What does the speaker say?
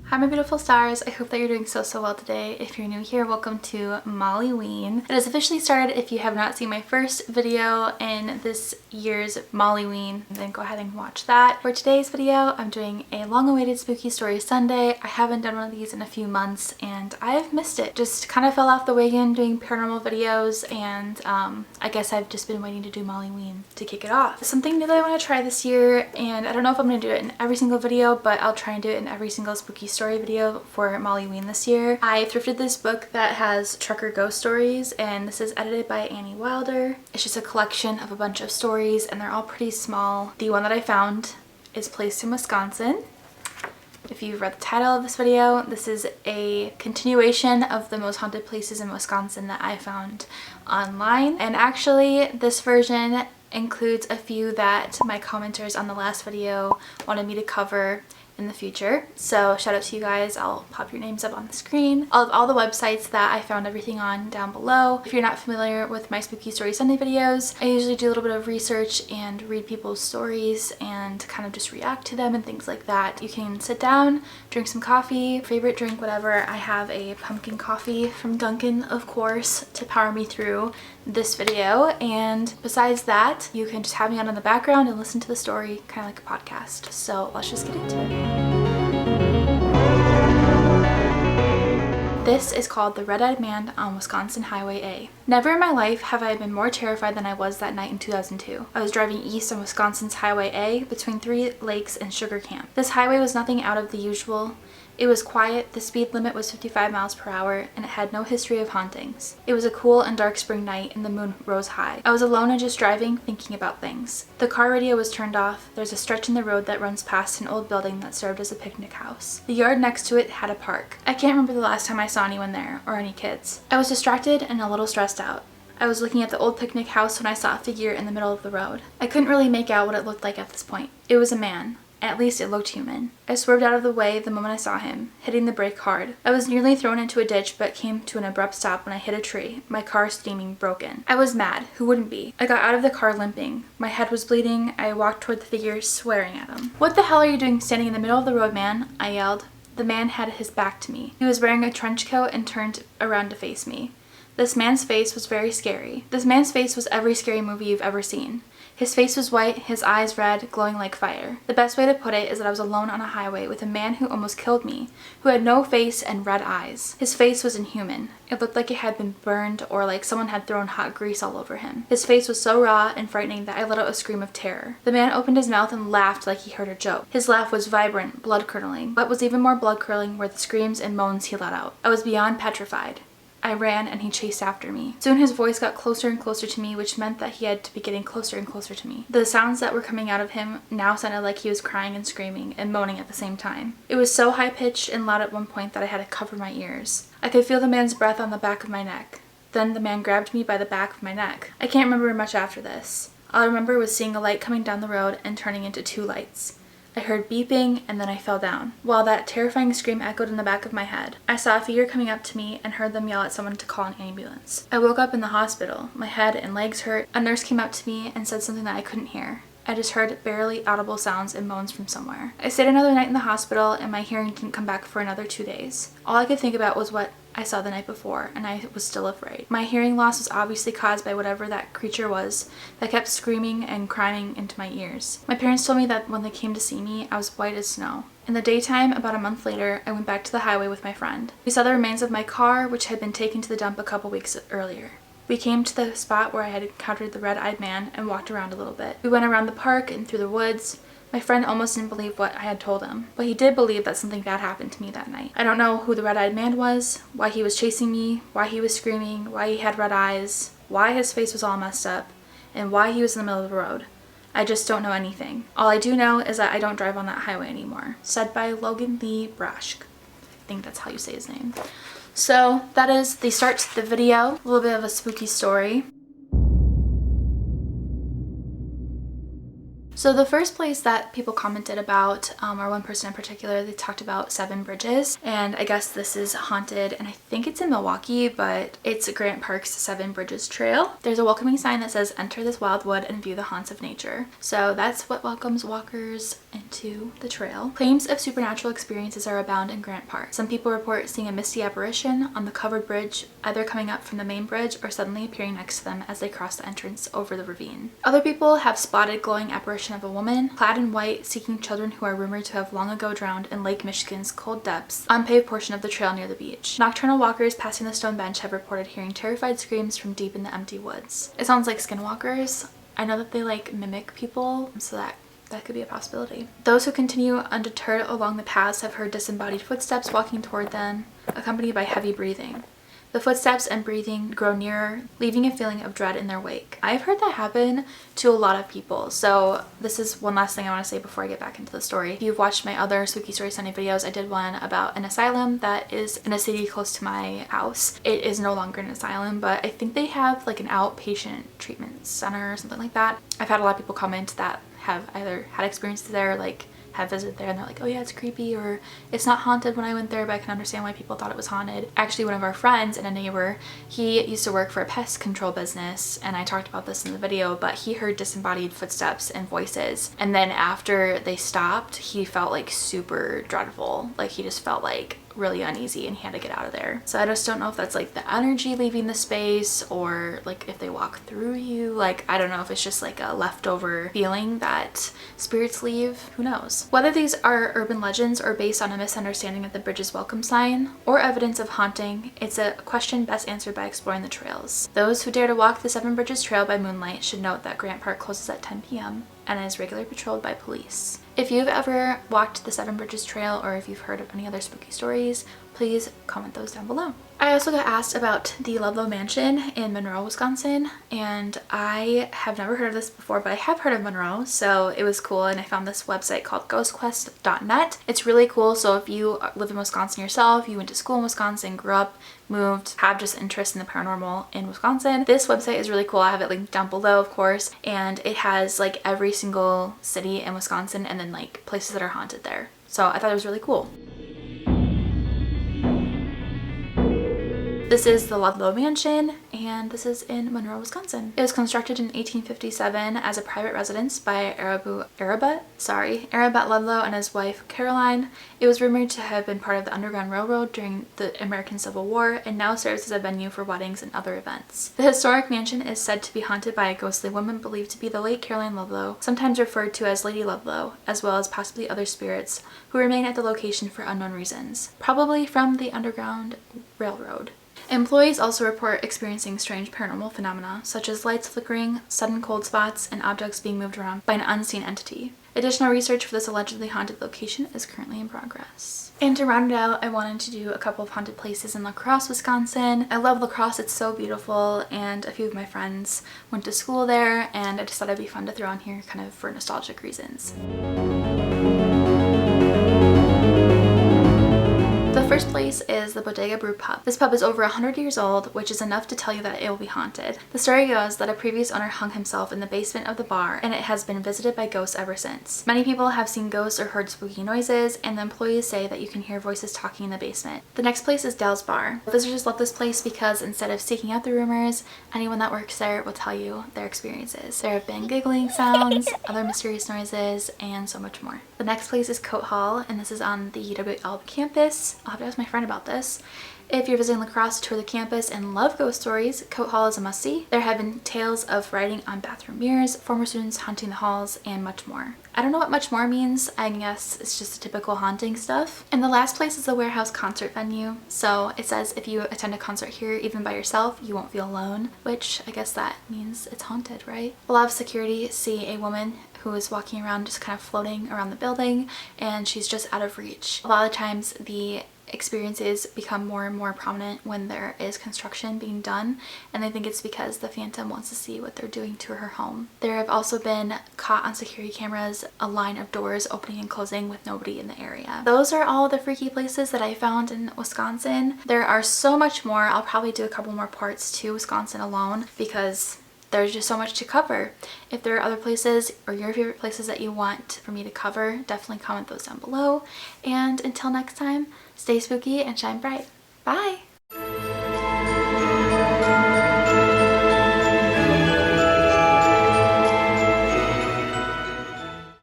Hi my beautiful stars, I hope that you're doing so well today. If you're new here, welcome to Molli-Ween. It has officially started. If you have not seen my first video in this year's Molli-Ween, then go ahead and watch that. For today's video, I'm doing a long-awaited Spooky Story Sunday. I haven't done one of these in a few months and I've missed it. Just kind of fell off the wagon doing paranormal videos, and I guess I've just been waiting to do Molli-Ween to kick it off. Something new that I want to try this year, and I don't know if I'm going to do it in every single video, but I'll try and do it in every single Spooky Story video for Molli-Ween this year. I thrifted this book that has trucker ghost stories, and this is edited by Annie Wilder. It's just a collection of a bunch of stories and they're all pretty small. The one that I found is placed in Wisconsin. If you've read the title of this video, this is a continuation of the most haunted places in Wisconsin that I found online. And actually this version includes a few that my commenters on the last video wanted me to cover in the future. So shout out to you guys. I'll pop your names up on the screen. I'll have all the websites that I found everything on down below. If you're not familiar with my Spooky Story Sunday videos, I usually do a little bit of research and read people's stories and kind of just react to them and things like that. You can sit down, drink some coffee, favorite drink, whatever. I have a pumpkin coffee from Dunkin', of course, to power me through this video. And besides that, you can just have me on in the background and listen to the story kind of like a podcast. So let's just get into it. This is called The Red-Eyed Man on Wisconsin Highway A. Never in my life have I been more terrified than I was that night in 2002. I was driving east on Wisconsin's Highway A between Three Lakes and Sugar Camp. This highway was nothing out of the usual. It was quiet, the speed limit was 55 miles per hour, and it had no history of hauntings. It was a cool and dark spring night and the moon rose high. I was alone and just driving, thinking about things. The car radio was turned off. There's a stretch in the road that runs past an old building that served as a picnic house. The yard next to it had a park. I can't remember the last time I saw anyone there, or any kids. I was distracted and a little stressed out. I was looking at the old picnic house when I saw a figure in the middle of the road. I couldn't really make out what it looked like at this point. It was a man. At least it looked human. I swerved out of the way the moment I saw him, hitting the brake hard. I was nearly thrown into a ditch but came to an abrupt stop when I hit a tree, my car steaming broken. I was mad. Who wouldn't be? I got out of the car limping. My head was bleeding. I walked toward the figure, swearing at him. "What the hell are you doing standing in the middle of the road, man?" I yelled. The man had his back to me. He was wearing a trench coat and turned around to face me. This man's face was very scary. This man's face was every scary movie you've ever seen. His face was white, his eyes red, glowing like fire. The best way to put it is that I was alone on a highway with a man who almost killed me, who had no face and red eyes. His face was inhuman. It looked like it had been burned or like someone had thrown hot grease all over him. His face was so raw and frightening that I let out a scream of terror. The man opened his mouth and laughed like he heard a joke. His laugh was vibrant, blood-curdling. What was even more blood-curdling were the screams and moans he let out. I was beyond petrified. I ran and he chased after me. Soon his voice got closer and closer to me, which meant that he had to be getting closer and closer to me. The sounds that were coming out of him now sounded like he was crying and screaming and moaning at the same time. It was so high-pitched and loud at one point that I had to cover my ears. I could feel the man's breath on the back of my neck. Then the man grabbed me by the back of my neck. I can't remember much after this. All I remember was seeing a light coming down the road and turning into two lights. I heard beeping and then I fell down, while that terrifying scream echoed in the back of my head. I saw a figure coming up to me and heard them yell at someone to call an ambulance. I woke up in the hospital. My head and legs hurt. A nurse came up to me and said something that I couldn't hear. I just heard barely audible sounds and moans from somewhere. I stayed another night in the hospital and my hearing didn't come back for another 2 days. All I could think about was what I saw the night before, and I was still afraid. My hearing loss was obviously caused by whatever that creature was that kept screaming and crying into my ears. My parents told me that when they came to see me, I was white as snow. In the daytime, about a month later, I went back to the highway with my friend. We saw the remains of my car, which had been taken to the dump a couple weeks earlier. We came to the spot where I had encountered the red-eyed man and walked around a little bit. We went around the park and through the woods. My friend almost didn't believe what I had told him, but he did believe that something bad happened to me that night. I don't know who the red-eyed man was, why he was chasing me, why he was screaming, why he had red eyes, why his face was all messed up, and why he was in the middle of the road. I just don't know anything. All I do know is that I don't drive on that highway anymore. Said by Logan Lee Brashk. I think that's how you say his name. So that is the start to the video. A little bit of a spooky story. So the first place that people commented about, or one person in particular, they talked about Seven Bridges, and I guess this is haunted, and I think it's in Milwaukee, but it's Grant Park's Seven Bridges Trail. There's a welcoming sign that says, "Enter this wild wood and view the haunts of nature." So that's what welcomes walkers into the trail. Claims of supernatural experiences are abound in Grant Park. Some people report seeing a misty apparition on the covered bridge, either coming up from the main bridge or suddenly appearing next to them as they cross the entrance over the ravine. Other people have spotted glowing apparition of a woman clad in white seeking children who are rumored to have long ago drowned in Lake Michigan's cold depths, unpaved portion of the trail near the beach. Nocturnal walkers passing the stone bench have reported hearing terrified screams from deep in the empty woods. It sounds like skinwalkers. I know that they like mimic people, so that could be a possibility. Those who continue undeterred along the paths have heard disembodied footsteps walking toward them, accompanied by heavy breathing. The footsteps and breathing grow nearer, leaving a feeling of dread in their wake. I've heard that happen to a lot of people. So this is one last thing I want to say before I get back into the story. If you've watched my other Spooky Story Sunday videos, I did one about an asylum that is in a city close to my house. It is no longer an asylum, but I think they have like an outpatient treatment center or something like that. I've had a lot of people comment that have either had experiences there, like have visited there, and they're like, oh yeah, it's creepy, or it's not haunted when I went there, but I can understand why people thought it was haunted. Actually, one of our friends and a neighbor, he used to work for a pest control business, and I talked about this in the video, but he heard disembodied footsteps and voices, and then after they stopped, he felt like super dreadful. Like he just felt like really uneasy and he had to get out of there. So I just don't know if that's like the energy leaving the space, or like if they walk through you. Like I don't know if it's just like a leftover feeling that spirits leave. Who knows? Whether these are urban legends or based on a misunderstanding of the bridge's welcome sign or evidence of haunting, it's a question best answered by exploring the trails. Those who dare to walk the Seven Bridges Trail by moonlight should note that Grant Park closes at 10 p.m. and is regularly patrolled by police. If you've ever walked the Seven Bridges Trail, or if you've heard of any other spooky stories, please comment those down below. I also got asked about the Ludwig Mansion in Monroe, Wisconsin, and I have never heard of this before, but I have heard of Monroe, so it was cool, and I found this website called ghostquest.net. It's really cool, so if you live in Wisconsin yourself, you went to school in Wisconsin, grew up, moved, have just interest in the paranormal in Wisconsin, this website is really cool. I have it linked down below, of course, and it has like every single city in Wisconsin and then like places that are haunted there. So I thought it was really cool. This is the Ludwig Mansion, and this is in Monroe, Wisconsin. It was constructed in 1857 as a private residence by Arabat Ludlow and his wife Caroline. It was rumored to have been part of the Underground Railroad during the American Civil War and now serves as a venue for weddings and other events. The historic mansion is said to be haunted by a ghostly woman believed to be the late Caroline Ludlow, sometimes referred to as Lady Ludlow, as well as possibly other spirits who remain at the location for unknown reasons, probably from the Underground Railroad. Employees also report experiencing strange paranormal phenomena, such as lights flickering, sudden cold spots, and objects being moved around by an unseen entity. Additional research for this allegedly haunted location is currently in progress. And to round it out, I wanted to do a couple of haunted places in La Crosse, Wisconsin. I love La Crosse, it's so beautiful, and a few of my friends went to school there, and I just thought it'd be fun to throw on here kind of for nostalgic reasons. The first place is the Bodega Brew Pub. This pub is over 100 years old, which is enough to tell you that it will be haunted. The story goes that a previous owner hung himself in the basement of the bar, and it has been visited by ghosts ever since. Many people have seen ghosts or heard spooky noises, and the employees say that you can hear voices talking in the basement. The next place is Dell's Bar. Visitors love this place because instead of seeking out the rumors, anyone that works there will tell you their experiences. There have been giggling sounds, other mysterious noises, and so much more. The next place is Coat Hall, and this is on the UW campus. I'll have to ask my friend about this. If you're visiting La Crosse, tour the campus, and love ghost stories, Coat Hall is a must-see. There have been tales of writing on bathroom mirrors, former students haunting the halls, and much more. I don't know what much more means. I guess it's just typical haunting stuff. And the last place is the Warehouse concert venue. So it says if you attend a concert here, even by yourself, you won't feel alone, which I guess that means it's haunted, right? A lot of security see a woman who is walking around just kind of floating around the building, and she's just out of reach. A lot of times the experiences become more and more prominent when there is construction being done, and I think it's because the phantom wants to see what they're doing to her home. There have also been caught on security cameras a line of doors opening and closing with nobody in the area. Those are all the freaky places that I found in Wisconsin. There are so much more. I'll probably do a couple more parts to Wisconsin alone because there's just so much to cover. If there are other places or your favorite places that you want for me to cover, definitely comment those down below. And until next time, stay spooky and shine bright. Bye!